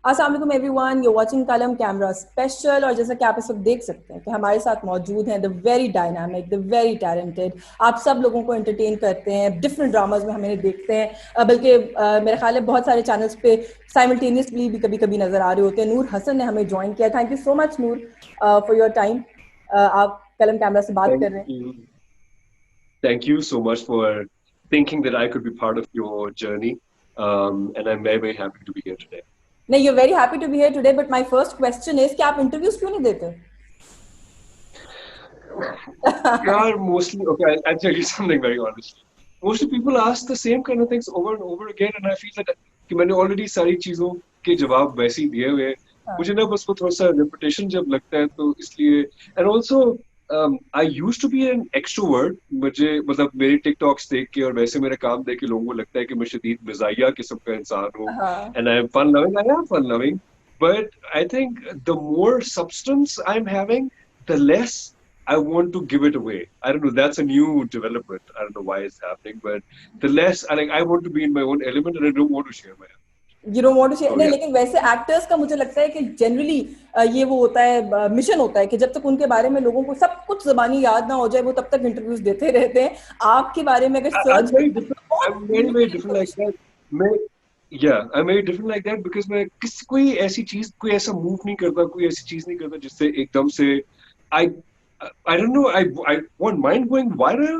अस्सलाम वालेकुम everyone, you watching कलम कैमरा स्पेशल। और जैसा कि आप इस वक्त देख सकते हैं कि हमारे साथ मौजूद हैं the very dynamic, the very talented, आप सब लोगों को एंटरटेन करते हैं, डिफरेंट ड्रामाज में हमें देखते हैं, बल्कि मेरे ख्याल है बहुत सारे चैनल्स पे साइमल्टेनियसली भी कभी कभी नजर आ रहे होते हैं। नूर हसन ने हमें ज्वाइन किया। Thank you so much Noor for your time. आप कलम कैमरा से बात Thank कर रहे हैं। you. Thank you so much for thinking that I could be part of your journey. And I'm very, very happy to be here today. नहीं, you very happy to be here today, but my first question is कि आप interviews क्यों नहीं देते? Yeah, mostly, okay, I'll tell you something very honestly. Mostly people ask the same kind of things over and over again, and I feel that कि मैंने already सारी चीजों के जवाब वैसे ही दिए हुए हैं। मुझे ना बस वो थोड़ा सा repetition जब लगता है तो इसलिए and also I used to be an extrovert। मुझे मतलब मेरे TikToks देख के और वैसे मेरा काम देख के लोगों को लगता है कि मैं शदीद मिजाहिया किस्म का इंसान हूँ हाँ। and I am fun loving। I am fun loving, but I think the more substance I'm having, the less I want to give it away. I don't know. That's a new development. I don't know why it's happening, but the less I want to be in my own element, and I don't want to share my. You don't want to share. So नहीं, yeah, लेकिन वैसे actors का मुझे लगता है कि generally ये वो होता है, मिशन होता है कि जब तक उनके बारे में लोगों को सब कुछ जबानी याद ना हो जाए वो तब तक इंटरव्यूज देते रहते हैं। आपके बारे में अगर I'm सर्च very करें different. तो बहुत I'm very very different like that. मैं I'm very different like that because मैं किसी कोई ऐसी चीज कोई ऐसा मूव नहीं करता कोई ऐसी चीज नहीं करता जिससे एकदम से I I don't know I want mind going viral,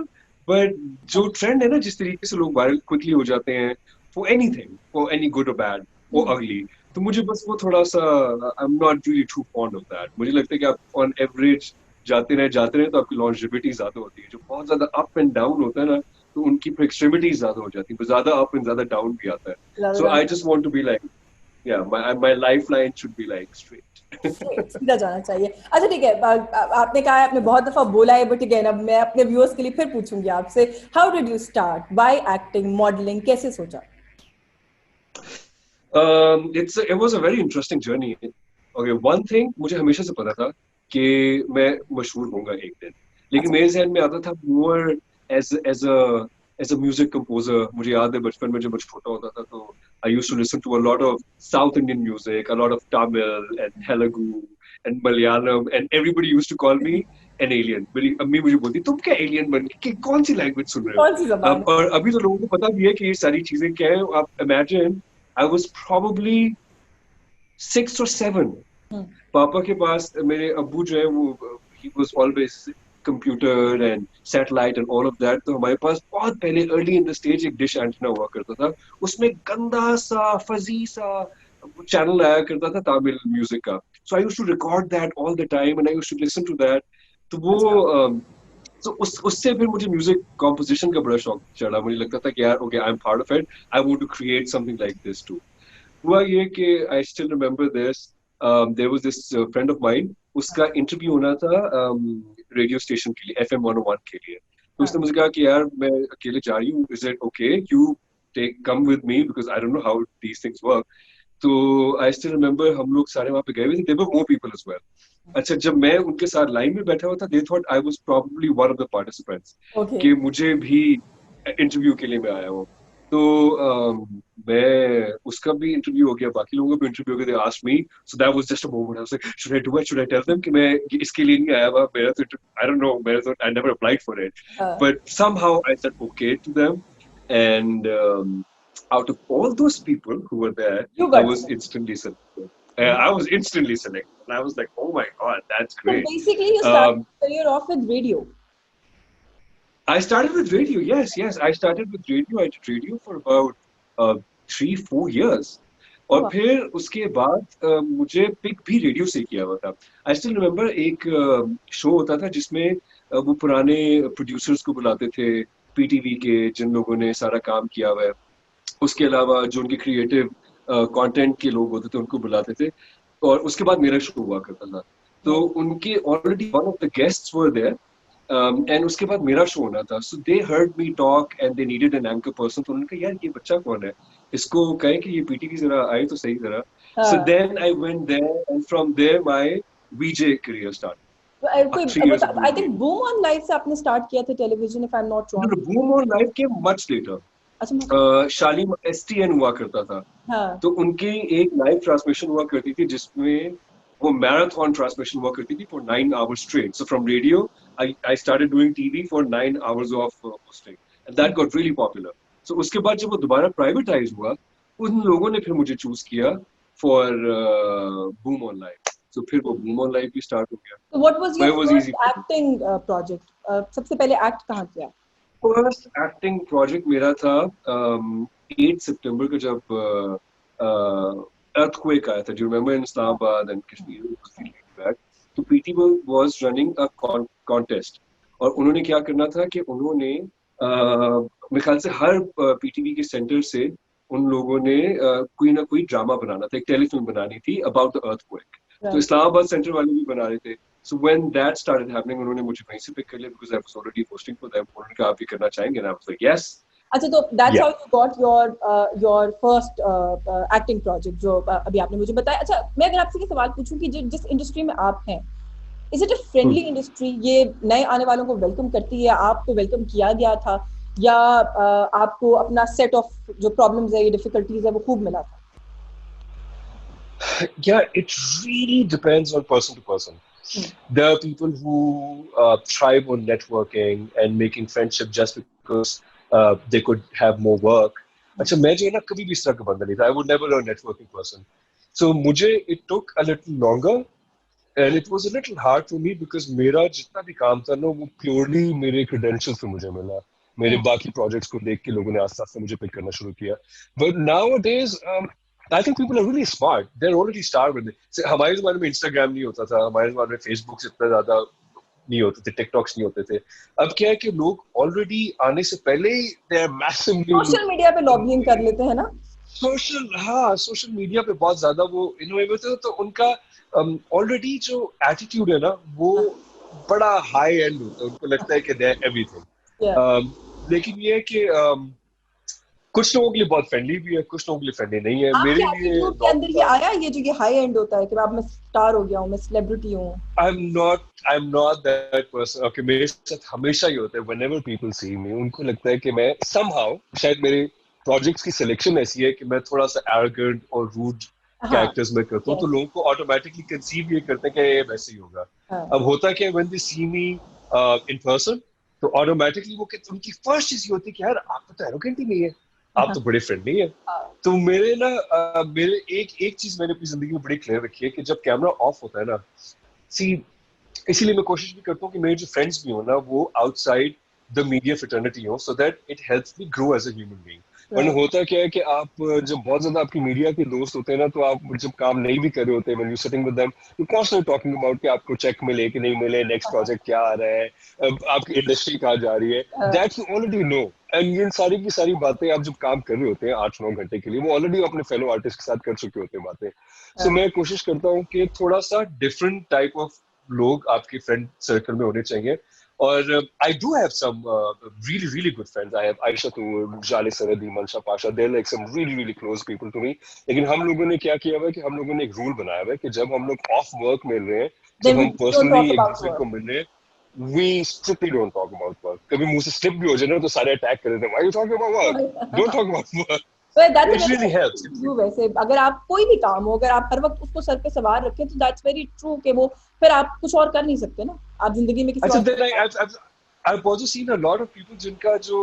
but जो ट्रेंड है ना जिस तरीके से लोग वायरल क्विकली हो जाते हैं for anything, for any good or bad or ugly, तो मुझे बस वो थोड़ा सा I'm not really too fond of that। मुझे लगता है कि आप on average जाते रहे तो आपकी longevity ज्यादा होती है। जो बहुत ज्यादा अप एंड डाउन होता है ना तो उनकी फिर एक्सट्रीमिटीज ज्यादा हो जाती है, ज्यादा अप एंड ज्यादा डाउन भी आता है। ज्यादा so down. I just want to be like my lifeline should be like straight। सीधा जाना चाहिए। अच्छा ठीक है, आपने कहा है, आपने बहुत दफा बोला है, बट ठीक है, अब मैं अपने व्यूअर्स के लिए फिर पूछूंगी आपसे, how did you start by acting, modelling, कैसे सोचा? It was a very interesting journey। Okay, one thing मुझे हमेशा से पता था कि मैं मशहूर होऊंगा एक दिन, लेकिन अच्छा। मेरे जहन में आता था more as as a as a music composer। मुझे याद है बचपन में जब मैं छोटा होता था तो I used to listen to a lot of South Indian music, a lot of Tamil and Telugu and Malayalam, and everybody used to call me an alien। मेरी अम्मी मुझे बोलती तुम क्या एलियन बन के कौन सी लैंग्वेज सुन रहे हो। कौन सी जबान अब है? और अभी तो लोगों को पता भी है कि ये सारी चीजें क्या है। आप imagine I was probably 6 or 7। हम्म। पापा के पास मेरे अब्बू जो है वो he was always computer and satellite and all of that। तो हमारे पास बहुत पहले early in the stage एक डिश एंटीना हुआ करता था। उसमें गंदा सा फजी सा चैनल आया करता था तमिल म्यूजिक का। So I used to record that all the time and I used to listen to that। तो वो अच्छा। तो उससे फिर मुझे म्यूजिक कॉम्पोजिशन का बड़ा शौक चढ़ा। मुझे लगता था कि यार okay I am part of it, I want to create something like this too. हुआ ये कि I still remember this, there was this friend of mine, उसका इंटरव्यू होना था रेडियो स्टेशन के लिए, FM 101 के लिए। तो हाँ। उसने मुझे कहा कि यार मैं अकेले जा रही हूँ, is it okay you take come with me because I don't know how these things work. तो आई स्टिल रिमेम्बर हम लोग सारे वहां पे गए हुए थे, there were more people as well. अच्छा जब मैं उनके साथ लाइन में बैठा हुआ था, they thought I was probably one of the participants okay. कि मुझे भी इंटरव्यू के लिए मैं आया हूँ। तो मैं उसका भी इंटरव्यू हो गया, बाकी लोगों का भी इंटरव्यू हो गया। They asked me, so that was just a moment. I was like should I do it, should I tell them कि मैं इसके लिए नहीं आया हुआ, मेरा तो आई डोंट नो, मेरा तो I never applied for it. हाँ। But somehow I said okay to them and out of all those people who were there, you I got. was instantly selected। I was instantly selected, and I was like, "Oh my god, that's So great!" basically you started Um, your career off with radio. I started with radio. Yes, yes, I started with radio। I did radio for about 3-4 years। Oh और wow. फिर उसके बाद मुझे pick भी radio से किया हुआ था। आई स्टिल रिमेम्बर एक शो होता था जिसमें वो पुराने प्रोड्यूसर्स को बुलाते थे, PTV के, जिन लोगों ने सारा काम किया हुआ है। उसके अलावा जो उनके क्रिएटिव कंटेंट के लोग होते थे उनको बुलाते थे। और उसके बाद मेरा शो हुआ करता था। तो उनके already one of the guests were there and उसके बाद मेरा शो होना था। So they heard me talk and they needed an anchor person. तो उन्होंने कहा यार ये बच्चा कौन है, इसको कहें कि ये PTV जरा आए तो सही जरा। सो हाँ। Then I went there and from there my VJ career start. कोई 3 years of I doing think radio। Boom on live से आपने स्टार्ट किया था television, if I am not No, wrong. no, Boom on Live came much later। अच्छा Shalim STN हुआ करता था। हाँ तो उनकी एक लाइव ट्रांसमिशन हुआ करती थी जिसमें वो मैराथन ट्रांसमिशन हुआ करती थी for 9 hours straight. So from radio, I started doing TV for 9 hours of hosting, and that got really popular. So उसके बाद जब वो दोबारा प्राइवेटाइज हुआ, उन लोगों ने फिर मुझे चूज किया फॉर बूम ऑनलाइन. So फिर वो बूम ऑनलाइन भी स्टार्ट हो गया. तो what was your But it was easy first for me. Acting project? सबसे पहले एक्ट कहाँ किया? फर्स्ट एक्टिंग प्रोजेक्ट मेरा था 8 सितंबर को जब earthquake आया था. Do you remember in Islamabad and Kashmir was feeling back? तो PT was running a contest और उन्होंने क्या करना था कि उन्होंने मेरे ख्याल से हर PTV के सेंटर से उन लोगों ने कोई ना कोई ड्रामा बनाना था, एक टेलीफिल्म बनानी थी अबाउट द earthquake. तो इस्लामाबाद सेंटर वाले भी बना रहे थे. So when that started happening, उन्होंने मुझे वहीं से पिक कर लिया because I was already hosting for them. उन्होंने कहा आप भी करना चाहेंगे, and I was like yes. अच्छा, तो that's Yeah. how you got your first acting project जो अभी आपने मुझे बताया. अच्छा, मैं अगर आपसे ये सवाल पूछूं कि जिस इंडस्ट्री में आप हैं, is it a friendly industry? ये नए आने वालों को वेलकम करती है? आपको वेलकम किया गया था या आपको अपना सेट ऑफ जो प्रॉब्लम्स है, ये डिफिकल्टीज है, वो खूब मिला था? Yeah, it really depends on person to person. There are people who thrive on networking and making friendship just because they could have more work. अच्छा, मैं जो है ना कभी भी इस तरह का बंदा नहीं था. I would never a networking person. So मुझे it took a little longer and it was a little hard for me because मेरा जितना भी काम था ना वो purely मेरे credentials से मुझे मिला. मेरे बाकी projects को देख के लोगों ने आस्ते आस्ते मुझे pick करना शुरू किया. But nowadays I think people are really smart. They're already starved with it. So, हमारे ज़माने में Instagram नहीं होता था, हमारे ज़माने में Facebook इतना ज़्यादा नहीं होते थे, TikToks नहीं होते थे. अब क्या है कि लोग already आने से पहले ही they're massively सोशल मीडिया पे लॉगिन कर लेते हैं ना. सोशल मीडिया पे बहुत ज्यादा वो इनोवेटिव होते, तो उनका ऑलरेडी जो एटीट्यूड है ना वो बड़ा हाई एंड होता है. उनको लगता है कि दे एवरीथिंग. लेकिन ये है कि कुछ लोगों के लिए बहुत फ्रेंडली भी है, कुछ लोगों के लिए फ्रेंडली नहीं है. मेरे लिए एटीट्यूड के अंदर ये आया, ये जो ये हाई एंड होता है कि अब मैं स्टार हो गया हूँ, मैं सेलिब्रिटी हूँ. I'm not that person. Okay, मेरे साथ हमेशा ही होता है. Whenever people see me, उनको लगता है कि मैं somehow शायद मेरे प्रोजेक्ट्स की सिलेक्शन ऐसी है कि मैं थोड़ा सा एरोगेंट और रूड कैरेक्टर्स में करता हूँ, तो लोगों को ऑटोमेटिकली कंसीव ये करते हैं कि ये वैसे ही होगा. अब होता क्या है, when they see me in person, तो ऑटोमेटिकली वो उनकी फर्स्ट चीज ये होती है कि यार आप तो एरोगेंट ही नहीं है, आप तो बड़े फ्रेंडली है. तो मेरे ना मेरे एक चीज मैंने अपनी जिंदगी में बड़ी क्लियर रखी है कि जब कैमरा ऑफ होता है ना, इसीलिए मैं कोशिश भी करता हूँ कि मेरे जो फ्रेंड्स भी हो ना वो आउटसाइड द मीडिया फ्रेटर्निटी हो, so that it helps me grow as a human being. वरना होता क्या है कि आप जब बहुत ज्यादा आपकी मीडिया के दोस्त होते हैं ना, तो आप जब काम नहीं भी कर रहे होते, when you sitting with them, you constantly talking about कि आपको चेक मिले कि नहीं मिले, नेक्स्ट प्रोजेक्ट क्या आ रहा है, आपकी इंडस्ट्री कहाँ जा रही है, that you already know. And ये सारी की सारी बातें आप जब काम कर रहे होते हैं 8-9 घंटे के लिए, वो ऑलरेडी अपने फेलो आर्टिस्ट के साथ कर चुके होते हैं बातें. सो मैं कोशिश करता हूँ कि थोड़ा सा डिफरेंट टाइप ऑफ लोग आपके फ्रेंड सर्कल में होने चाहिए. और I do have some really really good friends. I have Aisha Toor, Jale Saradi, Mansha Pasha. They're like some really really close people to me. लेकिन हम लोगों ने क्या किया हुआ है कि हम लोगों ने एक रूल बनाया हुआ है कि जब हम लोग ऑफ वर्क मिल रहे हैं, जब हम पर्सनली एक दूसरे को मिल रहे हैं, we strictly don't talk about work. कभी मुंह से स्लिप भी हो जाए ना तो सारे अटैक कर देते हैं. Why are you talking about work? Don't talk about work. It really helps. वैसे अगर आप कोई भी काम हो, अगर आप हर वक्त उसको सर पे सवार रखें, तो दैट्स वेरी ट्रू कि वो फिर आप कुछ और कर नहीं सकते ना, आप जिंदगी में किसी और. I've also seen a lot of people जिनका जो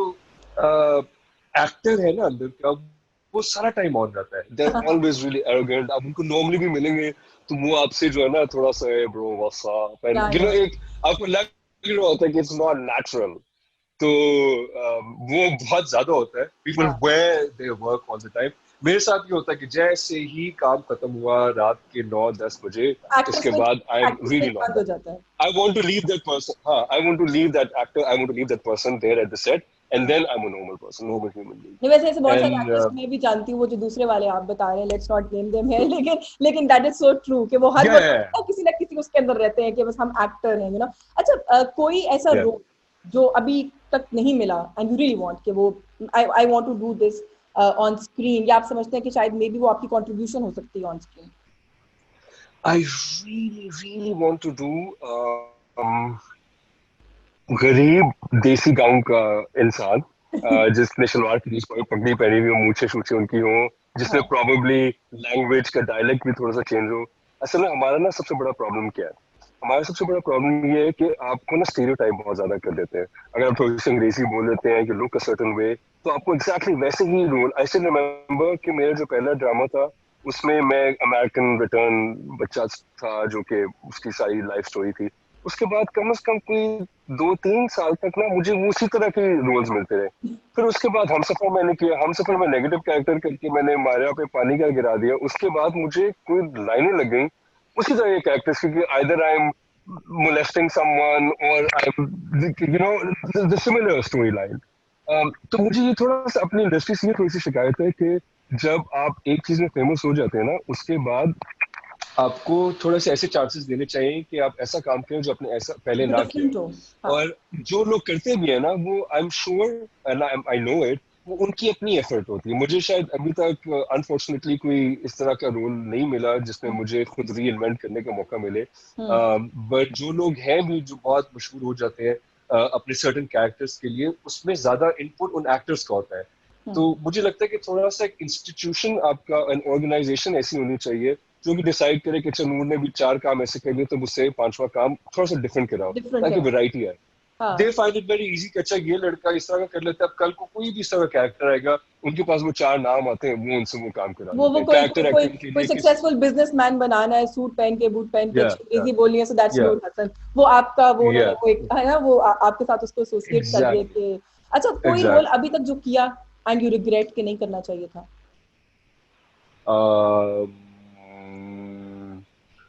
एक्टर है ना अंदर का, वो सारा टाइम ऑन रहता है. They're always really arrogant. आप उनको नॉर्मली भी मिलेंगे तो वो आपसे जो है ना थोड़ा सा bro what's up, and you know एक आपको लग रहा होता है कि it's not natural. तो वो बहुत ज्यादा होता है. People wear their work all the time. मेरे साथ भी होता है कि जैसे ही काम खत्म हुआ रात के 9-10 बजे, इसके बाद I am really not. I want to leave that person. I want to leave that actor. I want to leave that person there at the set, and then I'm a normal person, normal human being. नहीं, वैसे ऐसे बहुत सारे actors मैं भी जानती हूँ, वो जो दूसरे वाले आप बता रहे हैं, लेट्स नॉट नेम देम है, लेकिन दैट इज सो ट्रू कि वो हर वक्त किसी ना किसी उसके अंदर रहते हैं कि बस हम एक्टर हैं, यू नो. अच्छा, कोई ऐसा रोल जो अभी तक नहीं मिला एंड यू रियली वांट कि वो I want to do this on screen, या आप समझते हैं कि शायद मे बी वो आपकी कंट्रीब्यूशन हो सकती है on screen? I really really want to do गरीब देसी गांव का इंसान जिसने शलवार कमीज पगड़ी पहनी हुई हो, मूछे शूछे उनकी हो, जिसमें हाँ प्रॉबेबली लैंग्वेज का डायलेक्ट भी थोड़ा सा चेंज हो। असल में हमारा ना सबसे बड़ा प्रॉब्लम क्या है, हमारा सबसे बड़ा प्रॉब्लम ये है कि आपको ना स्टीरियोटाइप बहुत ज्यादा कर देते हैं। अगर आप थोड़ी सी अंग्रेजी बोल लेते हैं कि लुक अ सर्टेन वे, तो आपको एग्जैक्टली वैसे ही रोल। आई स्टिल रिमेम्बर कि मेरा जो पहला ड्रामा था उसमें मैं अमेरिकन रिटर्न बच्चा था जो कि उसकी सारी लाइफ स्टोरी थी। उसके बाद कम से कम कोई 2-3 साल तक ना मुझे वो उसी तरह के रोल्स मिलते रहे। फिर उसके बाद हमसफर मैंने किया, हमसफर में नेगेटिव कैरेक्टर करके मैंने मारिया पे पानी का गिरा दिया। उसके बाद मुझे कोई लाइनें लग गई उसी तरह के कैरेक्टर्स की, either I am molesting someone or the similar storyline. तो मुझे ये थोड़ा सा अपनी इंडस्ट्री से ये थोड़ी सी शिकायत है कि जब आप एक चीज में फेमस हो जाते हैं ना, उसके बाद आपको थोड़ा सा ऐसे चांसेस देने चाहिए कि आप ऐसा काम करें जो आपने ऐसा पहले जो ना किया डिफरेंट हो। हो। हाँ और जो लोग करते भी है ना, वो I am sure and I know it, वो उनकी अपनी एफर्ट होती है। मुझे शायद अभी तक अनफॉर्चुनेटली कोई इस तरह का रोल नहीं मिला जिसमें मुझे खुद री इन्वेंट करने का मौका मिले। हम्म बट जो लोग हैं भी जो बहुत मशहूर हो जाते हैं अपने सर्टेन कैरेक्टर्स के लिए, उसमें ज्यादा इनपुट उन एक्टर्स का होता है। तो हम्म मुझे लगता है कि थोड़ा सा एक इंस्टीट्यूशन आपका, एन ऑर्गेनाइजेशन ऐसी होनी चाहिए जो कि डिसाइड करे कि चनूर ने भी 4 काम ऐसे कर लिए तो मुझसे 5वां काम थोड़ा सा डिफरेंट कराओ डिफरेंट ताकि करा। वैरायटी आए। दे हाँ फाइंड इट वेरी इजी कि अच्छा ये लड़का इस तरह का कर लेता है, अब कल को कोई भी इस तरह का कैरेक्टर आएगा, उनके पास वो 4 नाम आते हैं, वो उनसे वो काम करा वो लेते हैं कोई कोई कैरेक्टर कोई एक्टिंग के कोई लिए किस। सक्सेसफुल बिजनेसमैन बनाना है, सूट पहन के बूट पहन के या अच्छी या अंग्रेजी बोलनी है, सो दैट्स या नूर हसन। वो आपका वो या उन्होंने वो एक है ना, वो आपके साथ उसको एसोसिएट कर दिया एग्जैक्टली कि अच्छा कोई रोल एग्जैक्टली। अभी तक जो किया एंड यू रिग्रेट कि नहीं करना चाहिए था?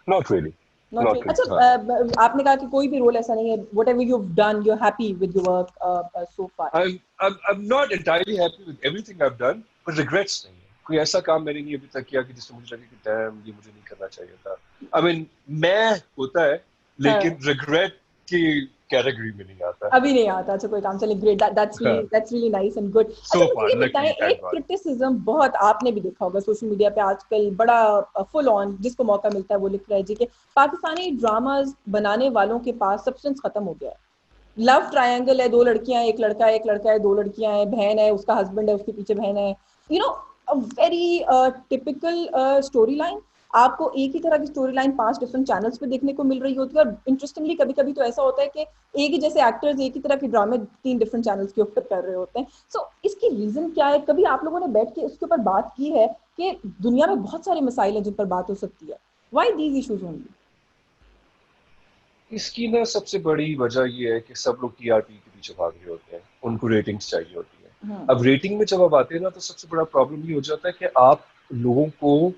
Not really, not not really. अच्छा रियली। आपने कहा कि कोई भी रोल ऐसा नहीं है, whatever you have done you are happy with your work so far. I'm not entirely happy with everything I've done, but regrets नहीं है। कोई ऐसा काम मैंने नहीं अभी तक किया कि जिससे मुझे लगे कि डैम ये मुझे नहीं करना चाहिए था। I mean, मैं होता है, लेकिन हाँ regret की कैटेगरी में नहीं आता। अभी नहीं आता। अच्छा कोई काम, चलिए ग्रेट, हाँ, that's really nice and good. अच्छा so मुझे far ये बताएं, luckily, thank एक God. क्रिटिसिज्म बहुत आपने भी देखा होगा सोशल मीडिया पे आजकल बड़ा फुल ऑन, जिसको मौका मिलता है वो लिख रहा है जी कि पाकिस्तानी ड्रामाज बनाने वालों के पास सब्सटेंस खत्म हो गया है। लव ट्रायंगल है, 2 लड़कियां, एक लड़का है, एक लड़का है, 2 लड़कियां हैं, बहन है, उसका हस्बैंड है, उसके पीछे बहन है, you know a very typical story line. आपको एक ही तरह की स्टोरी लाइन 5 डिफरेंट चैनल्स पे देखने को मिल रही होती है, और इंटरेस्टिंगली कभी कभी तो ऐसा होता है कि एक ही जैसे एक्टर्स एक ही तरह के ड्रामे 3 डिफरेंट चैनल्स के ऊपर कर रहे होते हैं। सो इसकी रीजन क्या है? कभी आप लोगों ने बैठ के उसके ऊपर बात की है कि दुनिया में बहुत सारे मसाइल हैं जिन पर बात हो सकती है? Why these issues only? इसकी ना सबसे बड़ी वजह ये है कि सब लोग टीआरपी के पीछे भाग रहे होते हैं, उनको रेटिंग्स चाहिए होती है। हम्म अब रेटिंग में जब आप आते हैं ना, तो सबसे बड़ा प्रॉब्लम ये हो जाता है कि आप लोगों को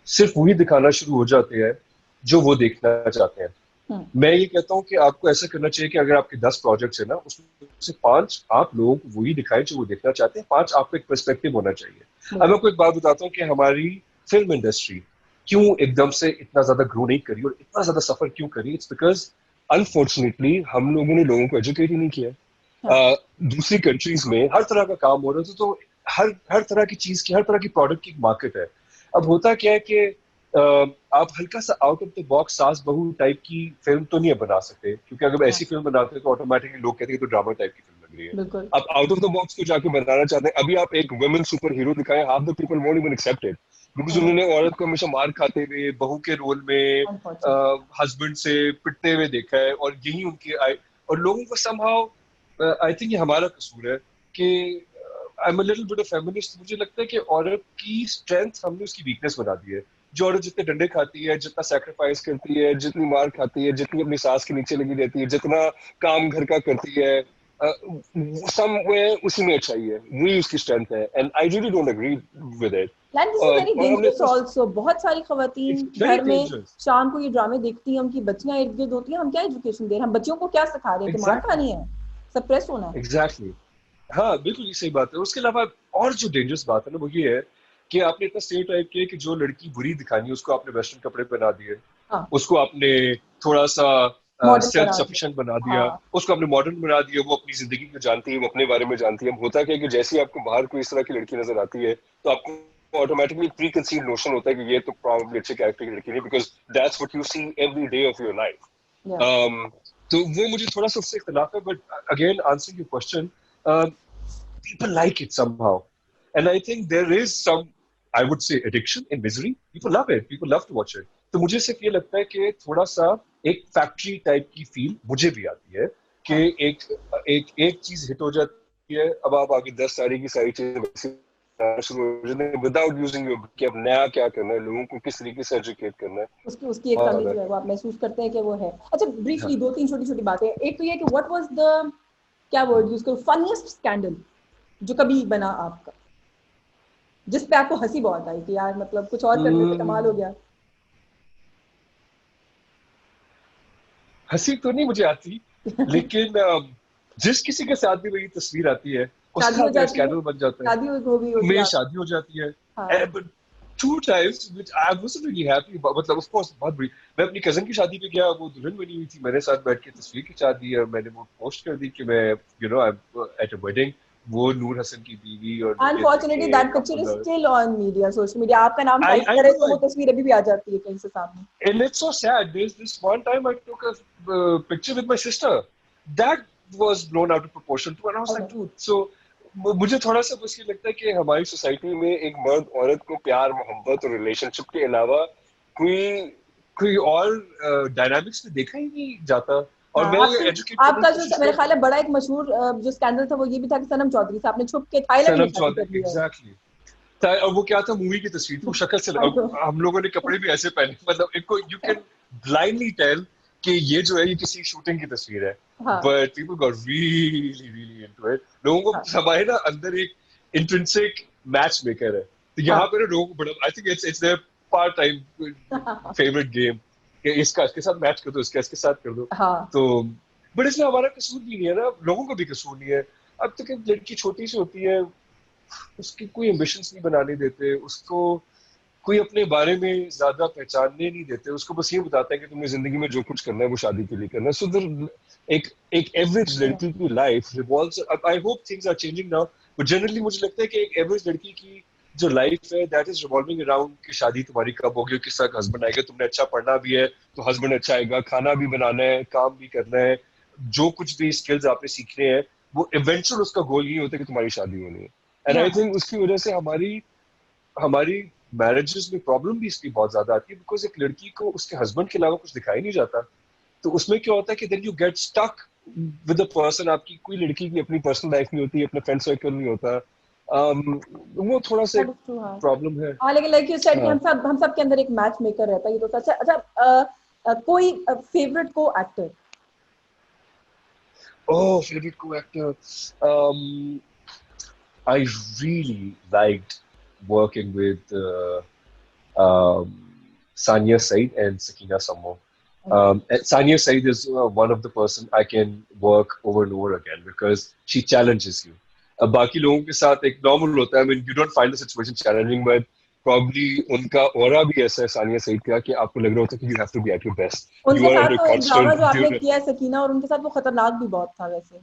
सिर्फ वही दिखाना शुरू हो जाते हैं जो वो देखना चाहते हैं। हम्म मैं ये कहता हूँ कि आपको ऐसा करना चाहिए कि अगर आपके 10 प्रोजेक्ट्स है ना, उसमें से 5 आप लोगों को वही दिखाएं जो वो देखना चाहते हैं, 5 आपको एक पर्सपेक्टिव होना चाहिए। अब मैं बिल्कुल। आपको एक बात बताता हूँ कि हमारी फिल्म इंडस्ट्री क्यों एकदम से इतना ज्यादा ग्रो नहीं करी और इतना ज्यादा सफर क्यों करी। इट्स बिकॉज अनफॉर्चुनेटली हम लोगों ने लोगों को एजुकेट ही नहीं किया। हाँ दूसरी कंट्रीज में हर तरह का काम हो रहा था, तो हर हर तरह की चीज की, हर तरह की प्रोडक्ट की एक मार्केट है। अब होता क्या है कि आप हल्का सा आउट ऑफ द बॉक्स सास बहू टाइप की फिल्म तो नहीं बना सकते, क्योंकि अगर हाँ ऐसी फिल्म बनाते हैं तो ऑटोमेटिकली लोग कहते हैं कि तो ड्रामा टाइप की फिल्म लग रही है। बिल्कुल। आप आउट ऑफ द बॉक्स को जाके बनाना चाहते हैं, अभी आप एक वुमेन सुपर हीरो दिखाएं, half the people won't even accept it, because hmm उन्होंने औरत को हमेशा मार खाते हुए बहू के रोल में अनफॉर्चुनेट। हस्बैंड से पिटते हुए देखा है, और यही उनकी और लोगों को समहाउ आई थिंक ये हमारा कसूर है कि I am a little bit of feminist. मुझे लगता है कि औरत की स्ट्रेंथ हमने उसकी वीकनेस बना दी है। जो औरत जितने डंडे खाती है, जितना सेक्रीफाइस करती है, जितनी मार खाती है, जितनी अपनी सास के नीचे लगी रहती है, जितना काम घर का करती है, समवेयर उसी में अच्छाई है, वही उसकी स्ट्रेंथ है। And I really don't agree with it. And this is very और हमने डेंजरस इतना, ऑल्सो। बहुत सारी खवातीन इट्स वेरी घर में डेंजरस। शाम को ये ड्रामे देखती हैं, उनकी बच्चियां इर्द गिर्द होती हैं, हम क्या एजुकेशन दे रहे हैं? हम बच्चियों को क्या सिखा रहे हैं कि मार एग्जैक्टली खानी है, सप्रेस होना है? एग्जैक्टली। हाँ बिल्कुल, ये सही बात है। उसके अलावा और जो डेंजरस बात है ना, वो ये है कि आपने इतना स्टेरियोटाइप किया कि जो लड़की बुरी दिखानी है उसको आपने वेस्टर्न कपड़े पहना दिए, हाँ उसको आपने थोड़ा सा मॉडर्न सेल्फ बना दिया। सफिशिएंट बना दिया, हाँ उसको आपने मॉडर्न बना दिया। वो अपनी जिंदगी को जानती है, वो अपने बारे में जानती है। अब होता क्या है कि जैसे ही आपको बाहर कोई इस तरह की लड़की नजर आती है, तो आपको ऑटोमेटिकली प्री कंसीव्ड नोशन होता है कि ये तो प्रॉब्लली अच्छे कैरेक्टर की लड़की नहीं, because that's what you see every day of your life. या तो वो मुझे थोड़ा सा उससे इख्तलाफ है। But again answering your question, people like it somehow. And I think there is some, I would say, addiction in misery. People love it. People love to watch it. तो मुझे सिर्फ ये लगता है कि थोड़ा सा एक फैक्ट्री टाइप की फील मुझे भी आती है कि एक चीज हिट हो जाती है, अब आप आगे 10 सारी चीजें शुरू हो जाते हैं विदाउट यूजिंग योर, कि अब नया क्या करना है, लोगों को किस तरीके से एजुकेट करना है, उसकी एक कमी जो है वो आप महसूस करते हैं कि वो है। अच्छा, ब्रीफली 2-3 छोटी-छोटी बातें। एक तो ये कि व्हाट वाज द, क्या वर्ड यूज करूं, फनीएस्ट स्कैंडल जो कभी बना आपका, जिस पे आपको हंसी बहुत आई कि यार मतलब कुछ और करने पे कमाल हो गया? हंसी तो नहीं मुझे आती, लेकिन जिस किसी के साथ भी मेरी तस्वीर आती है उसका स्कैंडल बन जाता है। शादी हो गई, मेरी शादी हो जाती है। But 2 times which I wasn't really happy about, मतलब of course बहुत बुरी। मैं अपनी कजन की शादी पे गया, वो दुल्हन बनी हुई थी, मैंने साथ बैठ के तस्वीर खिंचा दी और मैंने वो पोस्ट कर दी कि मैं I'm at a wedding, वो नूर हसन की बीवी। और unfortunately that picture is still on media, social media. आपका नाम टाइप करें तो वो तस्वीर अभी भी आ जाती है कहीं से सामने। And it's so sad. There's this one time I took a picture with my sister that was blown out of proportion too, and I was like, dude, so मुझे थोड़ा सा बस ये लगता है कि हमारी सोसाइटी में एक मर्द औरत को प्यार, मोहब्बत और रिलेशनशिप के अलावा कोई और डायनामिक्स में देखा ही नहीं जाता। और मैं एजुकेट आपका जो मेरे ख्याल है बड़ा एक मशहूर जो स्कैंडल था वो ये भी था कि सनम चौधरी से आपने छुप के थाईलैंड में शादी कर ली है। एग्जैक्टली। और वो क्या था, मूवी की तस्वीर थी, वो शक्ल से हम लोगों ने कपड़े भी ऐसे पहने, मतलब इनको यू कैन ब्लाइंडली टेल कि ये जो है ये किसी शूटिंग की तस्वीर है। But people got really into it. लोगों को हमारे ना अंदर एक इंट्रिंसिक मैच मेकर है, तो यहाँ पे लोगों को बड़ा, I think it's there part time favourite game कि इसके साथ मैच कर दो, इसके साथ कर दो। तो बट इसमें हमारा कसूर भी नहीं है ना, लोगों का भी कसूर नहीं है। अब तक एक लड़की छोटी सी होती है, उसकी कोई एम्बिशंस नहीं बनाने देते, उसको कोई अपने बारे में ज्यादा पहचानने नहीं देते, उसको बस ये बताता है कि तुम्हें जिंदगी में जो कुछ करना है वो शादी के लिए करना है। सो एक एवरेज लड़की की life revolves, I hope things are changing now, but generally मुझे लगता है कि एक एवरेज लड़की की जो लाइफ है दैट इज रिवॉल्विंग अराउंड कि शादी तुम्हारी कब होगी, किस तरह का हस्बैंड आएगा, तुमने अच्छा पढ़ना भी है तो हस्बैंड अच्छा आएगा, खाना भी बनाना है, काम भी करना है, जो कुछ भी स्किल्स आपने सीखने हैं वो इवेंचुअल उसका गोल यही होता है कि तुम्हारी शादी होनी है। एंड आई थिंक उसकी वजह से हमारी मैरिजेस में प्रॉब्लम भी इसकी बहुत ज्यादा आती है, बिकॉज एक लड़की को उसके हस्बैंड के अलावा कुछ दिखाई नहीं जाता। तो उसमें क्या होता है कि then you get stuck with the person. आपकी कोई लड़की की अपनी पर्सनल लाइफ नहीं होती, अपना फ्रेंड सर्कल नहीं होता। वो थोड़ा सा प्रॉब्लम है। लेकिन लाइक यू सेड कि हम सब के अंदर एक मैच मेकर रहता है, ये तो सच है। अच्छा, कोई फेवरेट को actor? Oh, favorite co-actor. I really liked working with Sania Said and Sakina Samo. Sania Said is one of the person I can work over and over again because she challenges you. बाकी लोगों के साथ एक normal होता है, I mean you don't find the situation challenging, but probably उनका aura भी ऐसा है सानिया सईद का कि आपको लग रहा होता है कि you have to be at your best. उनके साथ तो एक ड्रामा जो आपने किया है सकीना, और उनके साथ वो खतरनाक भी बहुत था वैसे।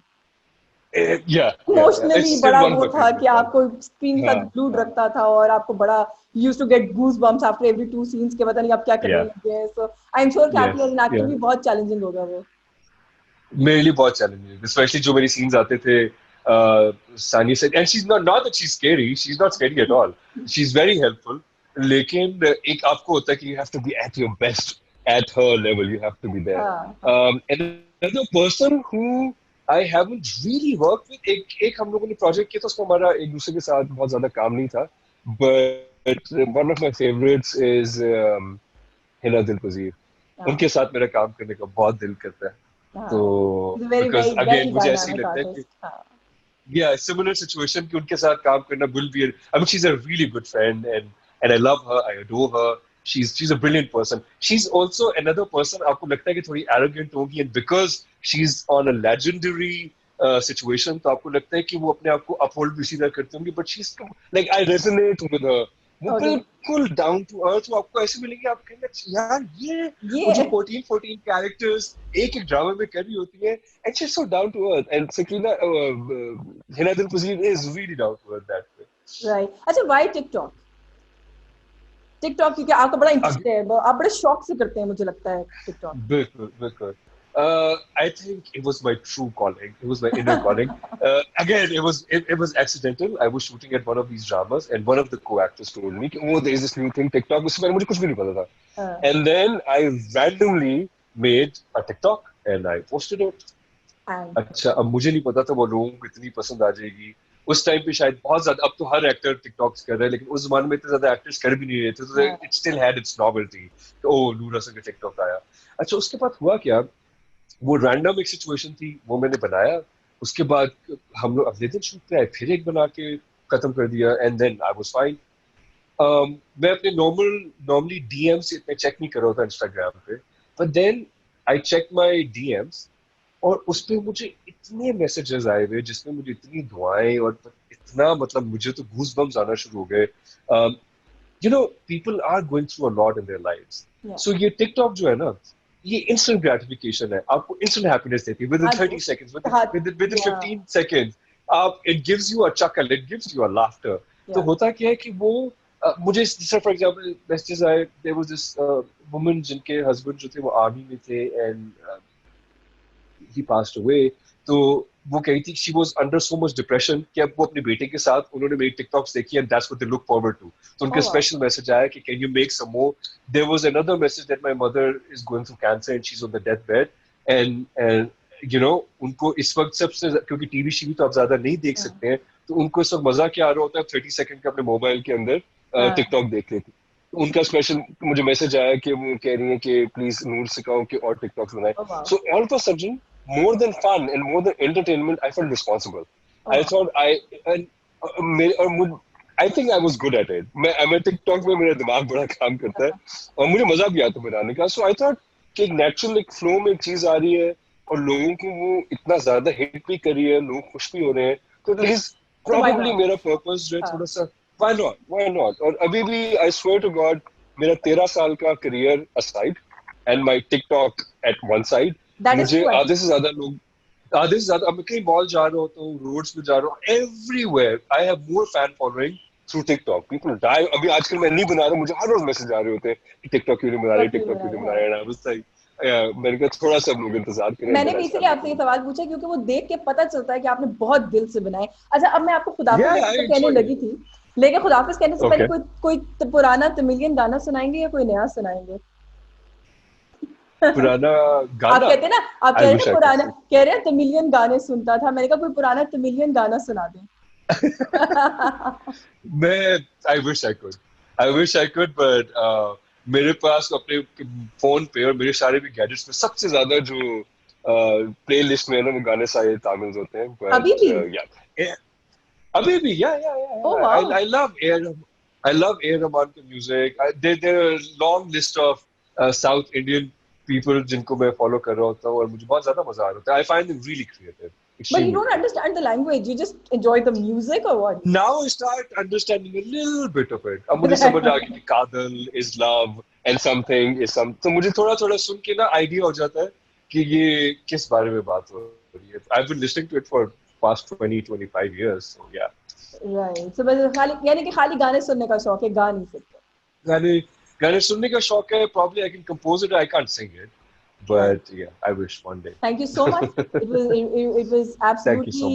इमोशनली बड़ा वो था कि आपको स्क्रीन के साथ ग्लूड रखता था और आपको बड़ा used to get goose bumps after every 2 scenes के, पता नहीं आप क्या करने लगे हैं। सो आई एम श्योर कि आपके लिए एज एन एक्टर भी बहुत चैलेंजिंग होगा वो। मेरे लिए बहुत चैलेंजिंग, स्पेशली जो मेरी सीन्स आते थे Sani said, and she's not that she's scary, she's not scary at all, she's very helpful, लेकिन एक आपको होता है कि you have to be at your best at her level, you have to be there. And another person who I haven't really worked with, एक हम लोगों ने प्रोजेक्ट किया था, उसमें हमारा एक दूसरे के साथ बहुत ज्यादा काम नहीं था, but one of my favorites is Hina दिल पजीर। उनके साथ मेरा काम करने का बहुत दिल करता है। तो because again मुझे ऐसे ही लगता है कि similar situation कि उनके साथ काम करना will be, I mean she's a really good friend and I love her, I adore her, she's a brilliant person. She's also another person आपको लगता है कि थोड़ी arrogant होगी, and because she's on a legendary situation तो आपको लगता है कि वो अपने आप को uphold भी सीधा करती होंगी, but she's like I resonate with her. वो बिल्कुल डाउन टू अर्थ, वो आपको ऐसे मिलेंगे, आप कहेंगे यार ये जो 14 कैरेक्टर्स एक ड्रामा में कर रही होती है, and she is so down to earth, and Sakina Hina Dilpazeer is really down to earth that way. Right. अच्छा, व्हाई टिकटॉक क्योंकि आपका बड़ा इंटरेस्ट है, आप बड़े शौक से करते हैं मुझे लगता है टिकटॉक। बिल्कुल। I think it was my true calling. It was my inner calling. Again, it was accidental. I was shooting at one of these dramas, and one of the co-actors told me, "Oh, there is this new thing, TikTok." उससे पहले मुझे कुछ भी नहीं पता था. And then I randomly made a TikTok and I posted it. अच्छा, अब मुझे नहीं पता था वो लोगों को इतनी पसंद आ जाएगी. उस टाइम पे शायद बहुत ज्यादा, अब तो हर एक्टर टिकटॉक्स कर रहा है, लेकिन उस जमाने में इतने ज्यादा एक्टर्स कर भी नहीं रहे थे, तो it still had its novelty. Oh, Noor Hassan का टिकटॉक आया. अच्छा, उसके बाद हुआ क्या, वो रैंडम एक सिचुएशन थी, वो मैंने बनाया. उसके बाद हम लोग अगले दिन शूट पे आए, फिर एक बना के खत्म कर दिया, and then I was fine. मैं अपने नॉर्मली डीएम्स इतने चेक नहीं कर रहा था इंस्टाग्राम पे, but then I check my DMs, और उस पे मुझे इतने मैसेजेस आए हुए जिसमें मुझे इतनी दुआएं और इतना, मतलब मुझे तो गूज बम्स आना शुरू हो गए. You know, people are going through a lot in their lives. So ये टिकटॉक जो है ना, ये इंस्टेंट ग्रेटिफिकेशन है, आपको इंस्टेंट हैप्पीनेस देती है within 30 seconds, within 15 seconds. आप, it gives you a chuckle, it gives you a laughter. तो होता क्या है कि वो मुझे, फॉर एग्जांपल, मैसेजेस आए, देयर वाज दिस वुमन जिनके हस्बैंड जो थे वो आर्मी में थे, एंड he passed away. तो वो कही थी, she was under so much depression कि अब वो अपने बेटे के साथ, उन्होंने मेरी टिकटॉक्स देखी, and that's what they look forward to. तो उनका स्पेशल मैसेज आया कि can you make some more. There was another message that my mother is going through cancer and she's on the deathbed, and you know, उनको इस वक्त सबसे, क्योंकि TV शीवी तो आप ज्यादा नहीं देख सकते हैं, तो उनको इस वक्त मजा क्या आ रहा होता है, 30 सेकंड का अपने मोबाइल के अंदर टिकटॉक देख लेती. उनका स्पेशल मुझे मैसेज आया कि वो कह रही है कि प्लीज नूर सिखाओ कि और टिकटॉक्स बनाए. So all of a sudden, more than fun and more than entertainment, I felt responsible. I thought I think I was good at it. मैं TikTok में मेरा दिमाग बड़ा काम करता है, और मुझे मजा भी आता है बनाने का. So I thought कि एक natural एक flow में एक चीज आ रही है, और लोगों को वो इतना ज्यादा हिट भी कर रही है, लोग खुश भी हो रहे हैं, तो at least probably मेरा purpose जो है थोड़ा सा, why not. और अभी भी I swear to God, मेरा 13 साल का career aside and my TikTok at one side, मुझे आधे से ज्यादा, अब मैं कहीं मॉल जा रहा होता हूँ, रोड्स पे जा रहा हूँ, everywhere I have more fan following through TikTok. People die. अभी आजकल मैं नहीं बना रहा, मुझे हर रोज मैसेज आ रहे होते हैं कि टिकटॉक क्यों नहीं बना रहे, टिकटॉक क्यों नहीं बना रहे. आई वाज लाइक, मैंने कहा थोड़ा सा लोग इंतजार करें. मैंने भी इसलिए आपसे ये सवाल पूछा क्योंकि वो देख के पता चलता है कि आपने बहुत दिल से बनाए. अच्छा, अब मैं आपको खुदाफिज कहने लगी थी, लेकिन खुदाफिज कहने से पहले कोई पुराना तमिलियन गाना सुनाएंगे या कोई नया सुनाएंगे? पुराना गाना आप कहते हैं ना, आप कह रहे हैं पुराना, कह रहे हैं तमिलियन गाने सुनता था, मैंने कहा कोई पुराना तमिलियन गाना सुना दें. मैं I wish I could, but मेरे पास अपने फोन पे और मेरे सारे भी गैजेट्स में सबसे ज्यादा जो प्लेलिस्ट में है ना, वो गाने सारे तामिल होते हैं. अभी भी I love A. Rahman का music. There are a long list of South Indian people जिनको मैं फॉलो कर रहा होता हूँ, और मुझे बहुत ज्यादा मजा आ रहा है. I find them really creative. But you don't understand the language. You just enjoy the music, or what? Now I start understanding a little bit of it. अब मुझे समझ आ गया कि कादल is love and something is some. तो मुझे थोड़ा सुन के ना आइडिया हो जाता है कि ये किस बारे में बात हो रही है. I've been listening to it for past 20-25 years. So yeah. Right. So बस खाली, यानी कि खाली गाने सुनने का शौक है, गा नहीं सकते. गाने सुनने का शौक है. Probably I can compose it. I can't sing it. But yeah, I wish one day. Thank you so much. It was absolutely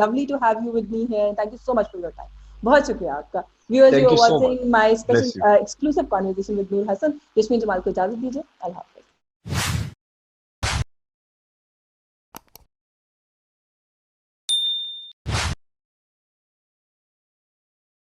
lovely to have you with me here. Thank you so much for your time. बहुत शुक्रिया आपका. Viewers, you are watching my special exclusive conversation with Noor Hassan. Yasmin Jamal को इजाजत दीजिए. अल्लाह.